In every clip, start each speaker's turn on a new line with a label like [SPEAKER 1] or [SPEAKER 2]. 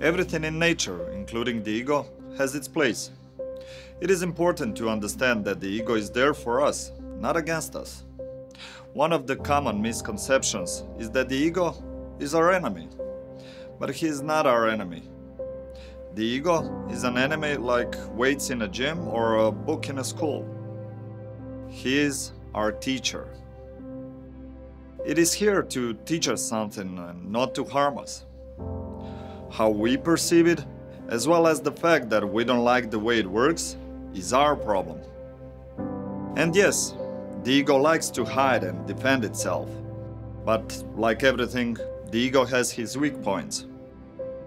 [SPEAKER 1] Everything in nature, including the ego, has its place. It is important to understand that the ego is there for us, not against us. One of the common misconceptions is that the ego is our enemy, but he is not our enemy. The ego is an enemy like weights in a gym or a book in a school. He is our teacher. It is here to teach us something and not to harm us. How we perceive it, as well as the fact that we don't like the way it works, is our problem. And yes, the ego likes to hide and defend itself. But like everything, the ego has his weak points.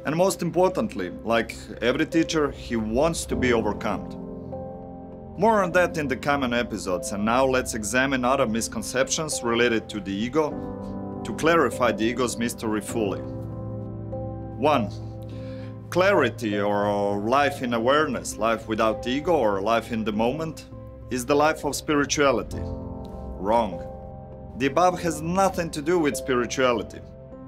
[SPEAKER 1] And most importantly, like every teacher, he wants to be overcome. More on that in the coming episodes, and now let's examine other misconceptions related to the ego to clarify the ego's mystery fully. 1. Clarity or life in awareness, life without the ego or life in the moment, is the life of spirituality. Wrong. The above has nothing to do with spirituality.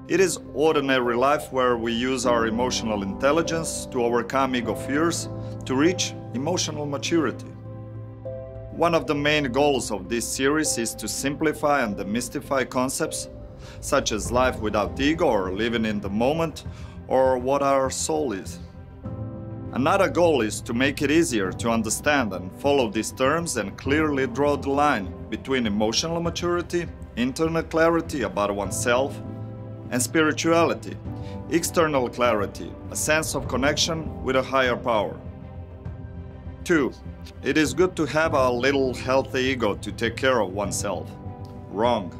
[SPEAKER 1] It is ordinary life where we use our emotional intelligence to overcome ego fears to reach emotional maturity. One of the main goals of this series is to simplify and demystify concepts such as life without ego or living in the moment or what our soul is. Another goal is to make it easier to understand and follow these terms and clearly draw the line between emotional maturity, internal clarity about oneself, and spirituality, external clarity, a sense of connection with a higher power. 2. It is good to have a little healthy ego to take care of oneself. Wrong.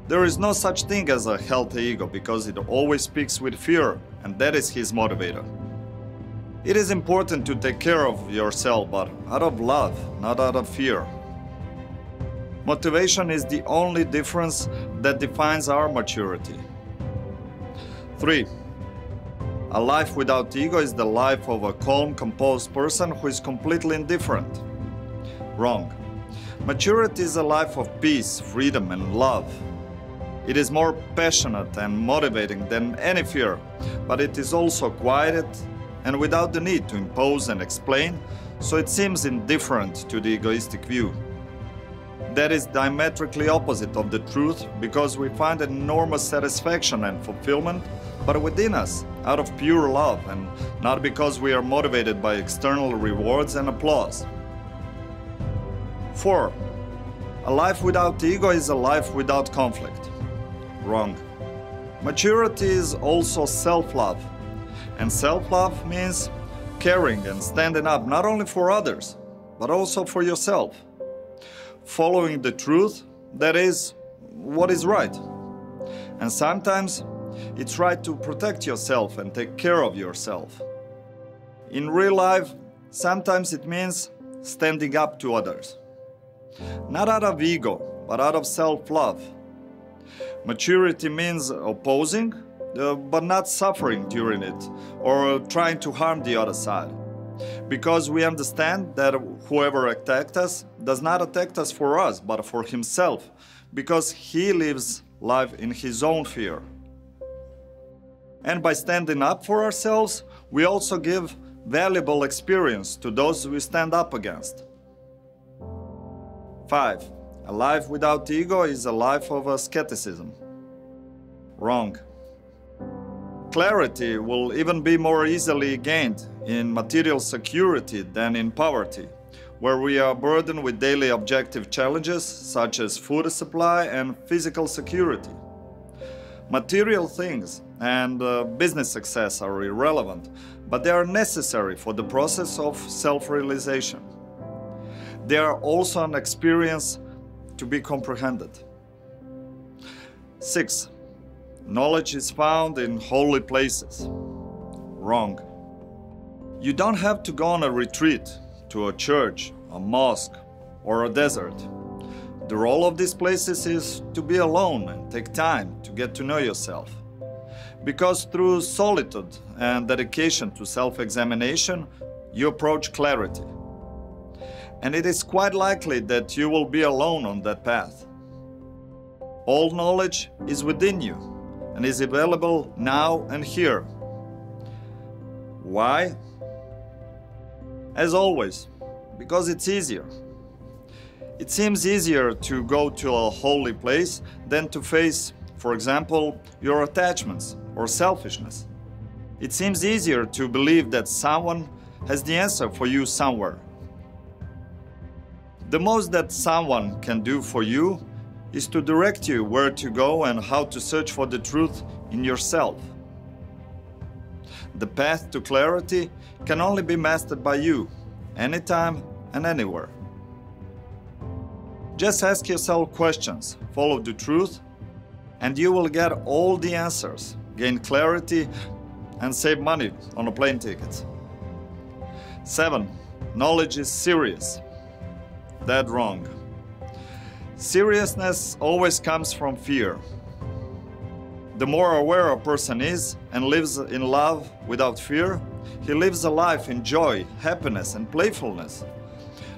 [SPEAKER 1] There is no such thing as a healthy ego because it always speaks with fear, and that is his motivator. It is important to take care of yourself, but out of love, not out of fear. Motivation is the only difference that defines our maturity. 3. A life without ego is the life of a calm, composed person who is completely indifferent. Wrong. Maturity is a life of peace, freedom, and love. It is more passionate and motivating than any fear, but it is also quieted and without the need to impose and explain, so it seems indifferent to the egoistic view. That is diametrically opposite of the truth because we find enormous satisfaction and fulfillment, but within us, out of pure love and not because we are motivated by external rewards and applause. 4. A life without ego is a life without conflict. Wrong. Maturity is also self-love, and self-love means caring and standing up not only for others, but also for yourself. Following the truth, that is, what is right. And sometimes, it's right to protect yourself and take care of yourself. In real life, sometimes it means standing up to others. Not out of ego, but out of self-love. Maturity means opposing, but not suffering during it, or trying to harm the other side. Because we understand that whoever attacked us does not attack us for us, but for himself, because he lives life in his own fear. And by standing up for ourselves, we also give valuable experience to those we stand up against. 5. A life without ego is a life of asceticism. Wrong. Clarity will even be more easily gained in material security than in poverty, where we are burdened with daily objective challenges such as food supply and physical security. Material things and business success are irrelevant, but they are necessary for the process of self-realization. They are also an experience to be comprehended. 6. Knowledge is found in holy places. Wrong. You don't have to go on a retreat to a church, a mosque, or a desert. The role of these places is to be alone and take time to get to know yourself. Because through solitude and dedication to self-examination, you approach clarity. And it is quite likely that you will be alone on that path. All knowledge is within you and is available now and here. Why? As always, because it's easier. It seems easier to go to a holy place than to face, for example, your attachments or selfishness. It seems easier to believe that someone has the answer for you somewhere. The most that someone can do for you is to direct you where to go and how to search for the truth in yourself. The path to clarity can only be mastered by you, anytime and anywhere. Just ask yourself questions, follow the truth, and you will get all the answers, gain clarity, and save money on a plane ticket. 7. Knowledge is serious. Dead wrong. Seriousness always comes from fear. The more aware a person is and lives in love without fear, he lives a life in joy, happiness, and playfulness.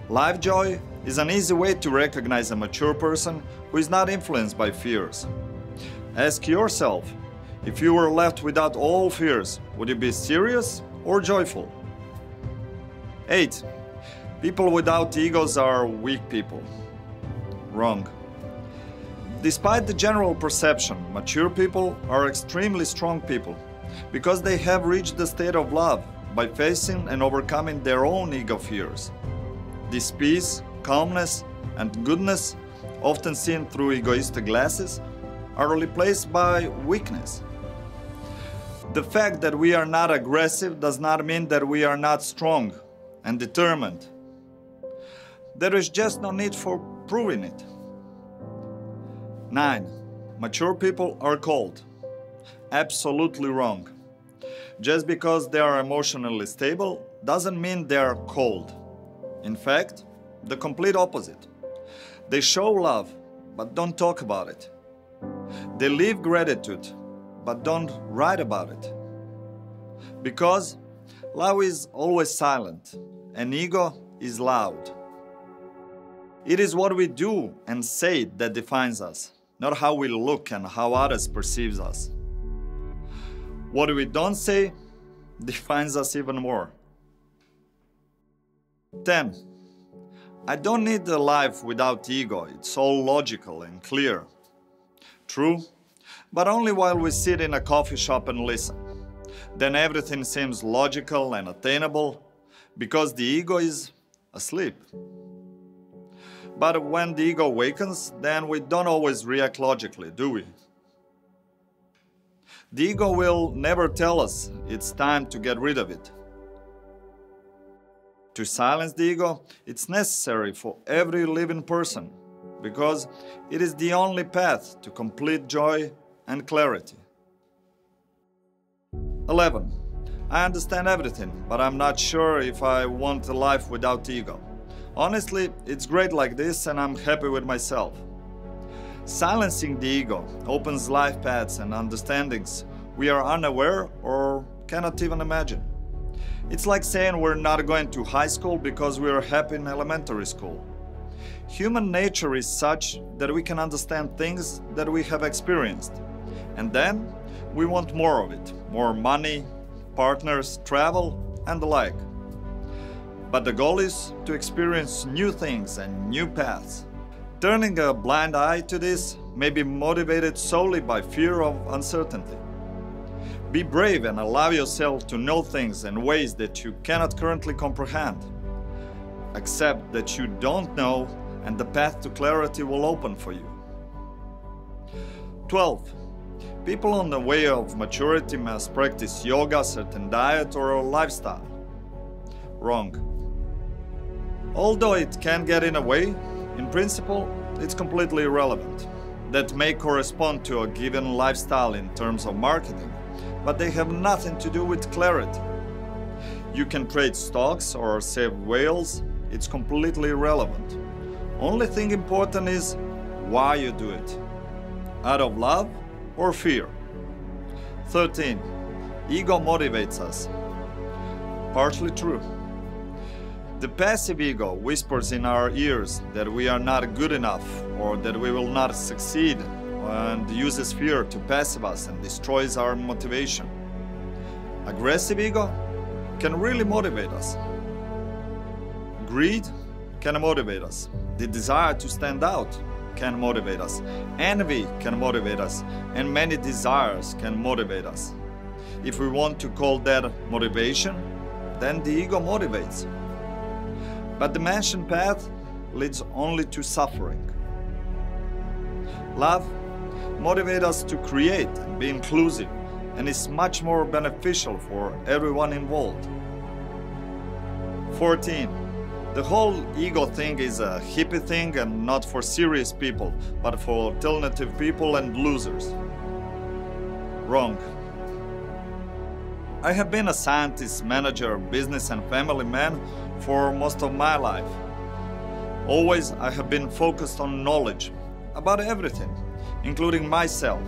[SPEAKER 1] Life joy is an easy way to recognize a mature person who is not influenced by fears. Ask yourself, if you were left without all fears, would you be serious or joyful? 8. People without egos are weak people. Wrong. Despite the general perception, mature people are extremely strong people because they have reached the state of love by facing and overcoming their own ego fears. This peace, calmness, and goodness, often seen through egoistic glasses, are replaced by weakness. The fact that we are not aggressive does not mean that we are not strong and determined. There is just no need for proving it. 9. Mature people are cold. Absolutely wrong. Just because they are emotionally stable doesn't mean they are cold. In fact, the complete opposite. They show love, but don't talk about it. They live gratitude, but don't write about it. Because love is always silent, and ego is loud. It is what we do and say that defines us, not how we look and how others perceive us. What we don't say defines us even more. 10. I don't need a life without ego, it's all logical and clear. True, but only while we sit in a coffee shop and listen. Then everything seems logical and attainable because the ego is asleep. But when the ego awakens, then we don't always react logically, do we? The ego will never tell us it's time to get rid of it. To silence the ego, it's necessary for every living person because it is the only path to complete joy and clarity. 11. I understand everything, but I'm not sure if I want a life without ego. Honestly, it's great like this and I'm happy with myself. Silencing the ego opens life paths and understandings we are unaware or cannot even imagine. It's like saying we're not going to high school because we are happy in elementary school. Human nature is such that we can understand things that we have experienced. And then we want more of it, more money, partners, travel, and the like. But the goal is to experience new things and new paths. Turning a blind eye to this may be motivated solely by fear of uncertainty. Be brave and allow yourself to know things in ways that you cannot currently comprehend. Accept that you don't know and the path to clarity will open for you. 12. People on the way of maturity must practice yoga, certain diet, or a lifestyle. Wrong. Although it can get in a way, in principle, it's completely irrelevant. That may correspond to a given lifestyle in terms of marketing, but they have nothing to do with clarity. You can trade stocks or save whales, it's completely irrelevant. Only thing important is why you do it. Out of love or fear? 13. Ego motivates us. Partly true. The passive ego whispers in our ears that we are not good enough or that we will not succeed and uses fear to passive us and destroys our motivation. Aggressive ego? can really motivate us. Greed can motivate us. The desire to stand out can motivate us. Envy can motivate us. And many desires can motivate us. If we want to call that motivation, then the ego motivates. But the mentioned path leads only to suffering. Love motivates us to create and be inclusive, and is much more beneficial for everyone involved. 14. The whole ego thing is a hippie thing and not for serious people, but for alternative people and losers. Wrong. I have been a scientist, manager, business and family man for most of my life. Always I have been focused on knowledge about everything, including myself,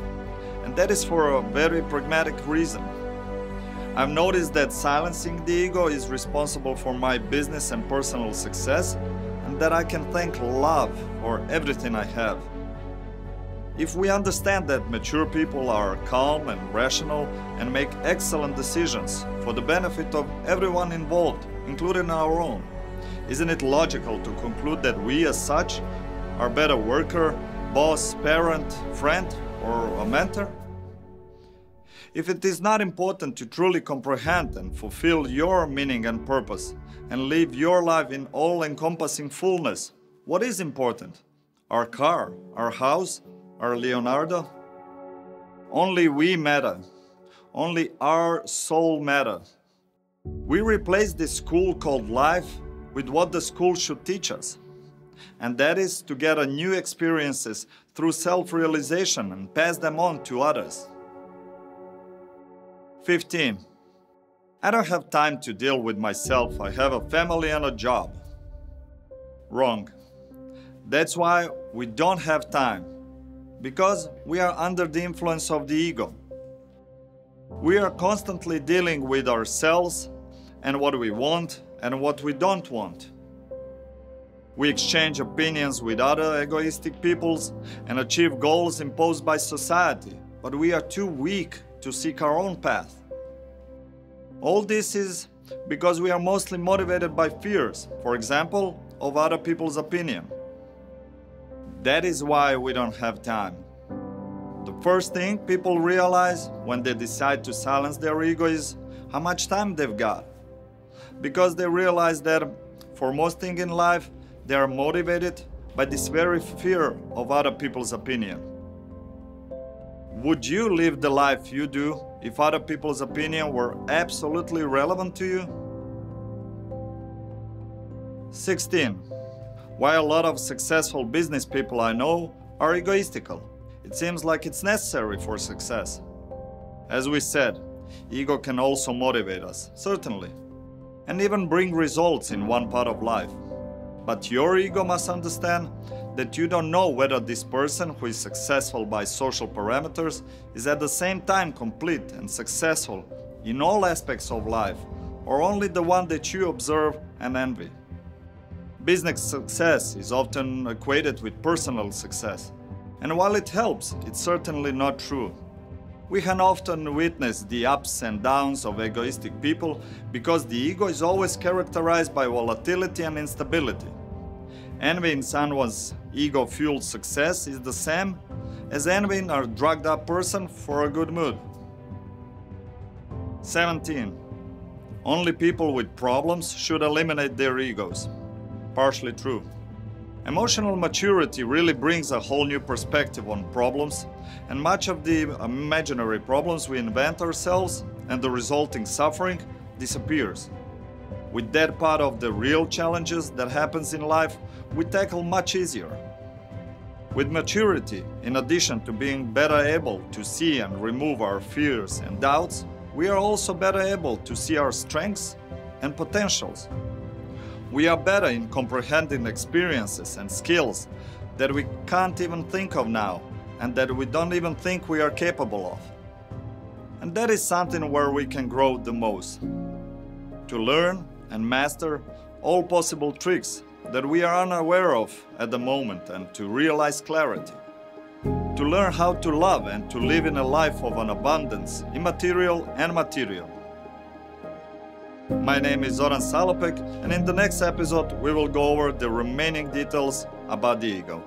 [SPEAKER 1] and that is for a very pragmatic reason. I've noticed that silencing the ego is responsible for my business and personal success, and that I can thank love for everything I have. If we understand that mature people are calm and rational and make excellent decisions for the benefit of everyone involved, including our own, isn't it logical to conclude that we as such are better worker, boss, parent, friend, or a mentor? If it is not important to truly comprehend and fulfill your meaning and purpose and live your life in all-encompassing fullness, what is important? Our car, our house, our Leonardo? Only we matter. Only our soul matter. We replace this school called life with what the school should teach us. And that is to get new experiences through self-realization and pass them on to others. 15. I don't have time to deal with myself. I have a family and a job. Wrong. That's why we don't have time. Because we are under the influence of the ego. We are constantly dealing with ourselves and what we want and what we don't want. We exchange opinions with other egoistic peoples and achieve goals imposed by society, but we are too weak to seek our own path. All this is because we are mostly motivated by fears, for example, of other people's opinion. That is why we don't have time. The first thing people realize when they decide to silence their ego is how much time they've got. Because they realize that for most things in life, they are motivated by this very fear of other people's opinion. Would you live the life you do if other people's opinion were absolutely relevant to you? 16. Why a lot of successful business people I know are egoistical. It seems like it's necessary for success. As we said, ego can also motivate us, certainly, and even bring results in one part of life. But your ego must understand that you don't know whether this person who is successful by social parameters is at the same time complete and successful in all aspects of life, or only the one that you observe and envy. Business success is often equated with personal success, and while it helps, it's certainly not true. We can often witness the ups and downs of egoistic people because the ego is always characterized by volatility and instability. Envying someone's ego-fueled success is the same as envying a drugged-up person for a good mood. 17. Only people with problems should eliminate their egos. Partially true. Emotional maturity really brings a whole new perspective on problems, and much of the imaginary problems we invent ourselves and the resulting suffering disappears. With that part of the real challenges that happens in life, we tackle much easier. With maturity, in addition to being better able to see and remove our fears and doubts, we are also better able to see our strengths and potentials. We are better in comprehending experiences and skills that we can't even think of now and that we don't even think we are capable of. And that is something where we can grow the most. To learn and master all possible tricks that we are unaware of at the moment and to realize clarity. To learn how to love and to live in a life of an abundance, immaterial and material. My name is Zoran Salopek, and in the next episode we will go over the remaining details about the ego.